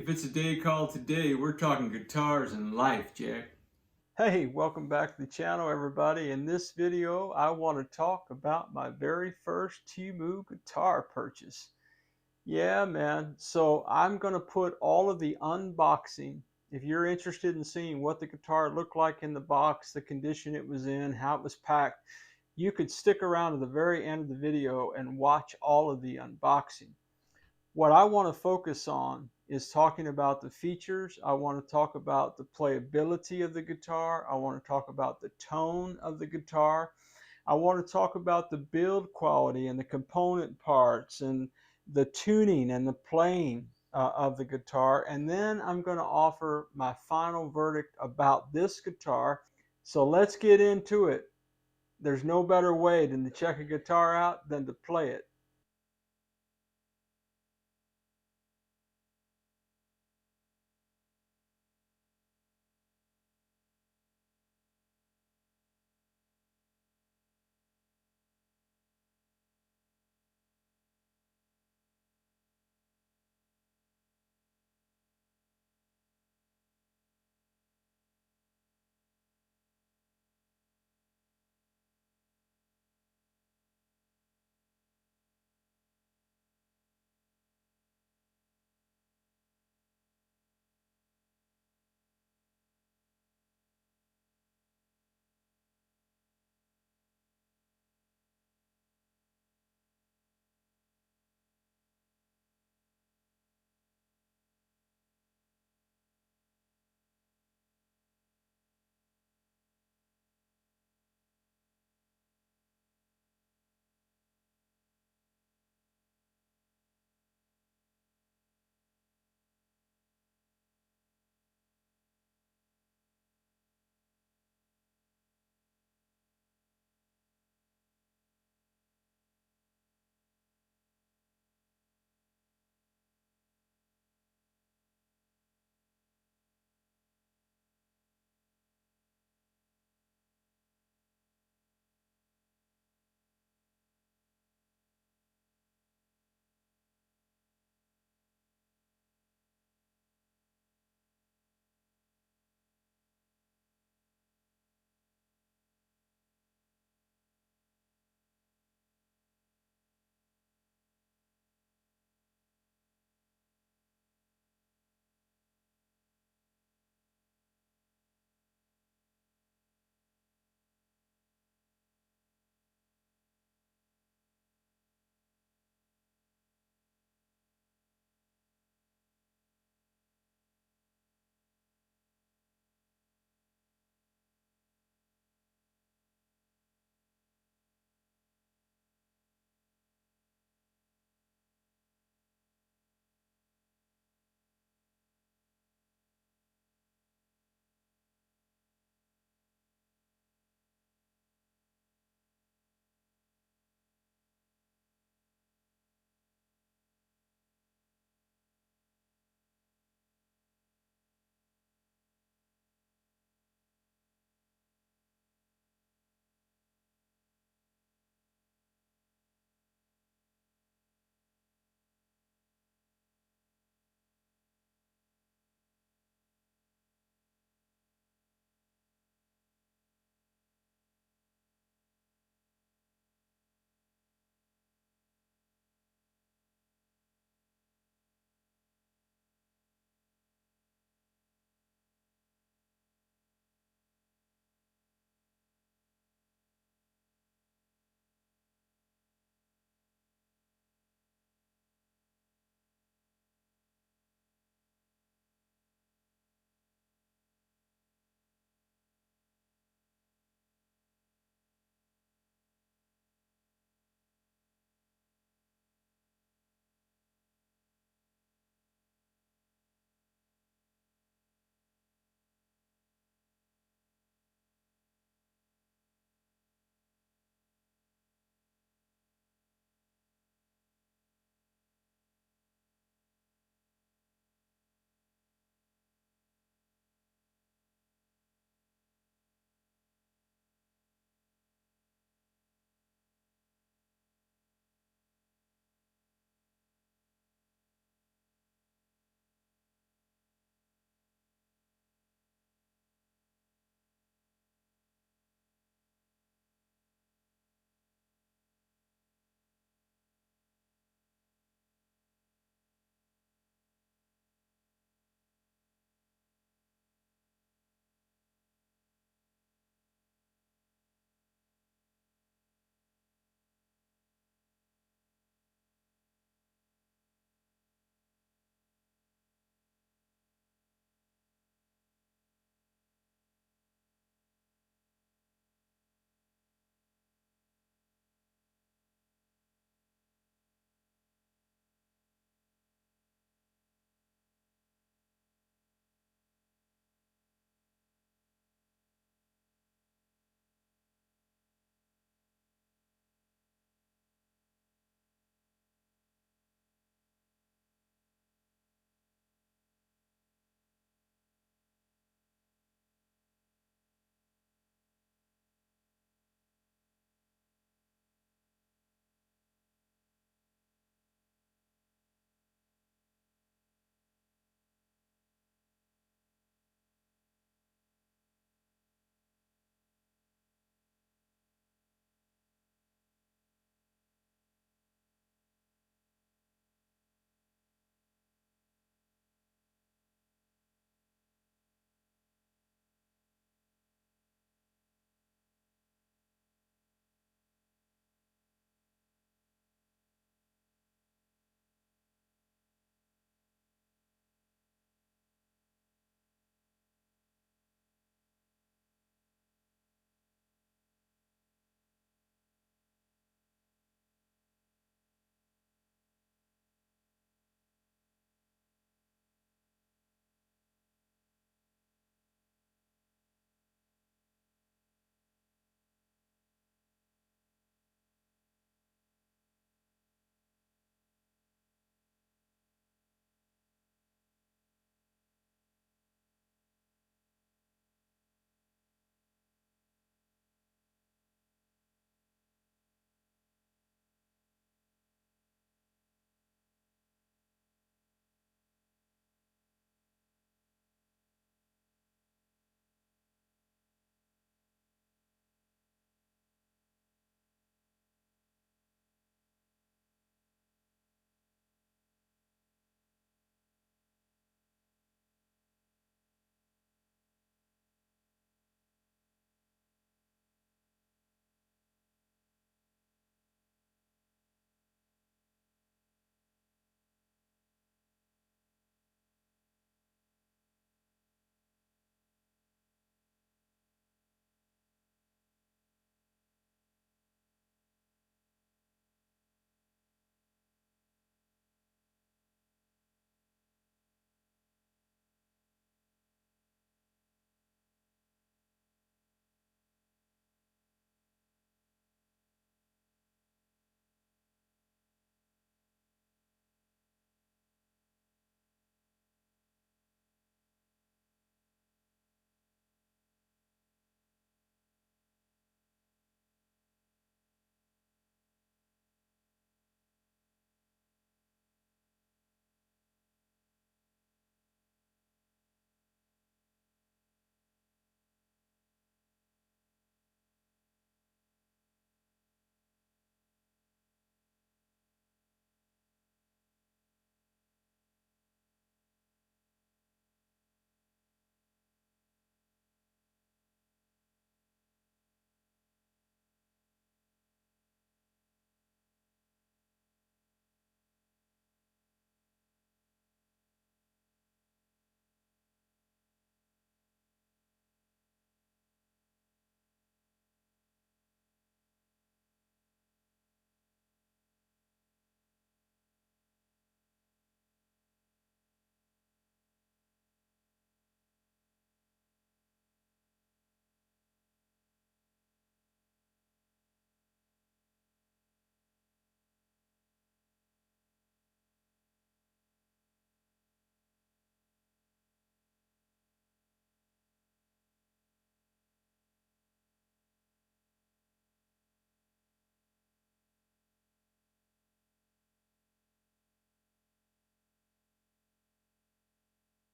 If it's a day called today, we're talking guitars and life, Jack. Hey, welcome back to the channel, everybody. In this video, I want to talk about my very first TEMU guitar purchase. Yeah, man. So I'm going to put all of the unboxing. If you're interested in seeing what the guitar looked like in the box, the condition it was in, how it was packed, you could stick around to the very end of the video and watch all of the unboxing. What I want to focus on is talking about the features. I want to talk about the playability of the guitar. I want to talk about the tone of the guitar. I want to talk about the build quality and the component parts and the tuning and the playing of the guitar. And then I'm going to offer my final verdict about this guitar. So let's get into it. There's no better way than to check a guitar out than to play it.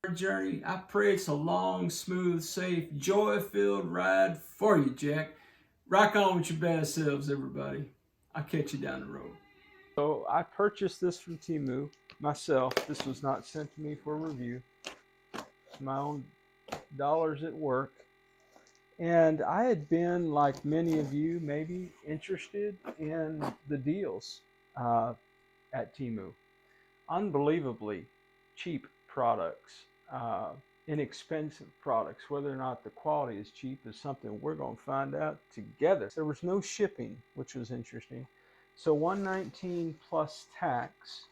journey. I pray it's a long, smooth, safe, joy-filled ride for you, Jack. Rock on with your bad selves, everybody. I'll catch you down the road. So I purchased this from TEMU myself. This was not sent to me for review. It's my own dollars at work. And I had been, like many of you, maybe interested in the deals at TEMU. Unbelievably cheap products, inexpensive products. Whether or not the quality is cheap is something we're going to find out together. There was no shipping, which was interesting. So $119 plus tax.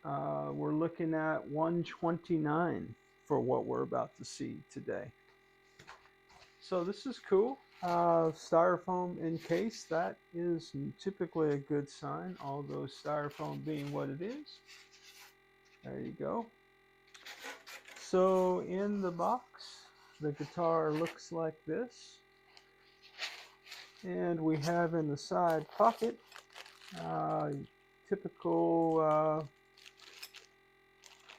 We're looking at $129 for what we're about to see today. So this is cool. Styrofoam encase, that is typically a good sign, although styrofoam being what it is. There you go. So in the box, the guitar looks like this. And we have in the side pocket, typical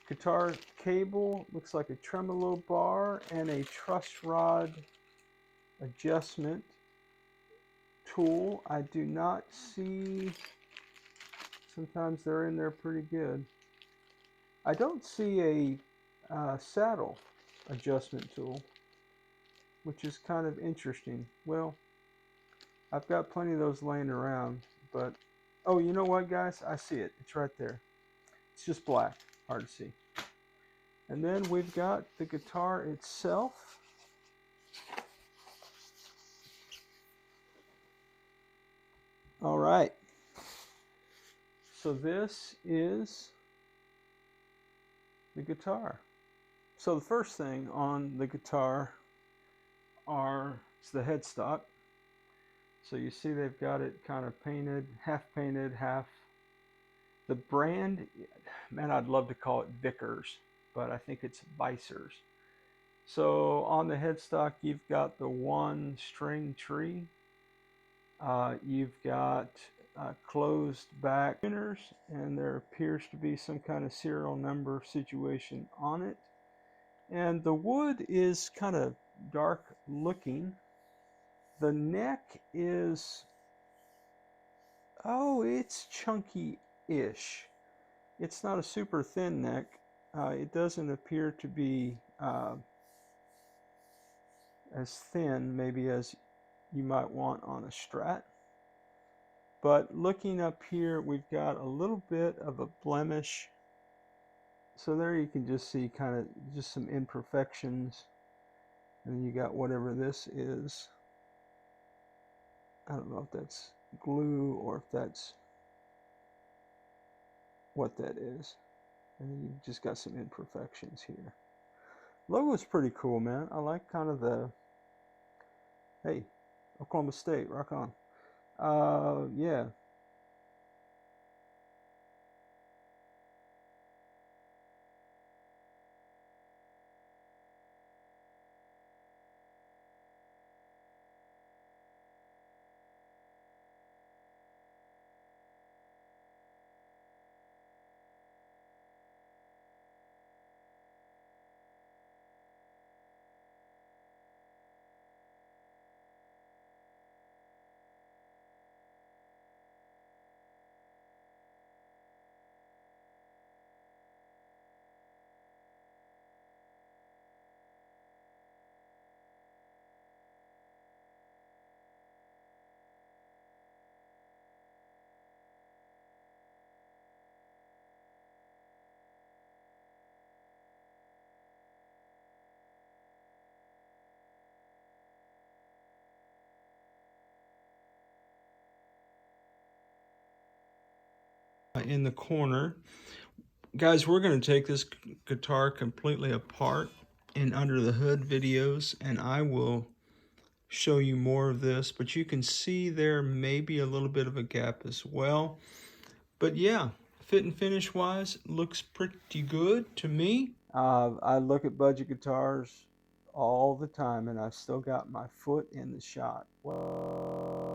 guitar cable, looks like a tremolo bar and a truss rod adjustment tool. I do not see, sometimes they're in there pretty good. I don't see a saddle adjustment tool, which is kind of interesting. Well, I've got plenty of those laying around, but oh, you know what, guys? I see it. It's right there. It's just black, hard to see. And then we've got the guitar itself. All right. So this is the guitar. So the first thing on the guitar is the headstock. So you see they've got it kind of painted, half. The brand, man, I'd love to call it Vickers, but I think it's Vicers. So on the headstock, you've got the one string tree. You've got closed back spinners, and there appears to be some kind of serial number situation on it. And the wood is kind of dark looking. The neck is, oh, it's chunky-ish. It's not a super thin neck. It doesn't appear to be as thin maybe as you might want on a Strat. But looking up here, we've got a little bit of a blemish. So there you can just see kind of just some imperfections. And then you got whatever this is. I don't know if that's glue or if that's what that is. And then you've just got some imperfections here. Logo's pretty cool, man. I like kind of the, hey, Oklahoma State, rock on. Yeah. In the corner. Guys, we're going to take this guitar completely apart in under the hood videos, and I will show you more of this, but you can see there may be a little bit of a gap as well. But yeah, fit and finish wise, looks pretty good to me. I look at budget guitars all the time, and I still got my foot in the shot. Well,